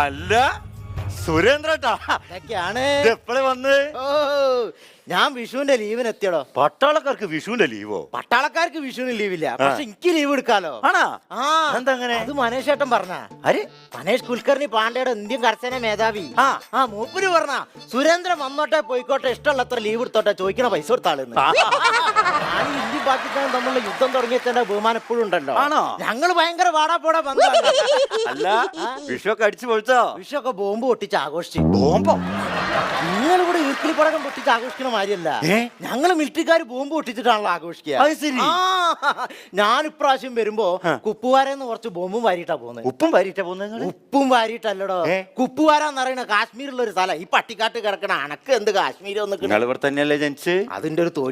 അല്ല സുരേന്ദ്രട്ടാ, ഇതൊക്കെയാണ്. എപ്പോഴേ വന്ന്? ഓ, ഞാൻ വിഷുവിന്റെ ലീവിന് എത്തിയടോ. പട്ടാളക്കാർക്ക് വിഷുവിന്റെ ലീവോ? പട്ടാളക്കാർക്ക് വിഷുവിന് ലീവില്ല, പക്ഷെ എനിക്ക് ലീവ് എടുക്കാലോ. ആണാ? ആ, എന്താ അങ്ങനെ? അത് മനേഷ് ഏട്ടൻ പറഞ്ഞ. അരെ, മനേഷ് കുൽക്കർണി പാണ്ഡ്യയുടെ ഇന്ത്യൻ കരസേന മേധാവി. ആ ആ മൂപ്പര് പറഞ്ഞ സുരേന്ദ്രൻ വന്നോട്ടെ പോയിക്കോട്ടെ, ഇഷ്ടമുള്ളത്ര ലീവ് എടുത്തോട്ടെ, ചോദിക്കണ പൈസ കൊടുത്താളെന്ന്. ഞാൻ ഇന്ത്യൻ പാകിസ്ഥാനും തമ്മിലുള്ള യുദ്ധം തുടങ്ങിയതിന്റെ ബഹുമാനം എപ്പോഴും ഉണ്ടല്ലോ. ആണോ? ഞങ്ങള് ഭയങ്കര വാടാ പോടാ ബന്ധമാണ്. അല്ല, വിഷുവൊക്കെ അടിച്ചു പൊളിച്ചോ? വിഷുവൊക്കെ ബോംബ് പൊട്ടിച്ച് ആഘോഷിച്ചു. ബോംബോ? നിങ്ങളിവിടെ ഈർക്കിലി പടക്കം പൊട്ടിച്ച് ആഘോഷിക്കണ മാതിരിയല്ല, ഞങ്ങള് മിലിറ്ററിക്കാർ ബോംബ് പൊട്ടിച്ചിട്ടാണല്ലോ ആഘോഷിക്കുക. അത് ശരി. ഞാൻ ഇപ്രാവശ്യം വരുമ്പോ കുപ്പുവാരെന്ന് കുറച്ച് ബോംബും വാരിയിട്ടാ പോകുന്നത്. ഉപ്പും വാരിയിട്ടാ പോകുന്നത്? ഉപ്പും വാരിയിട്ടല്ലടോ, കുപ്പുവാരാന്ന് പറയുന്ന കാശ്മീരിലുള്ള ഒരു സ്ഥലം. ഈ പട്ടിക്കാട്ട് കിടക്കണ അനക്ക് എന്ത് കാശ്മീർ ഒന്ന്. നിങ്ങൾ ഇവിടെ തന്നെയല്ലേ ജനിച്ച്? അതിന്റെ ഒരു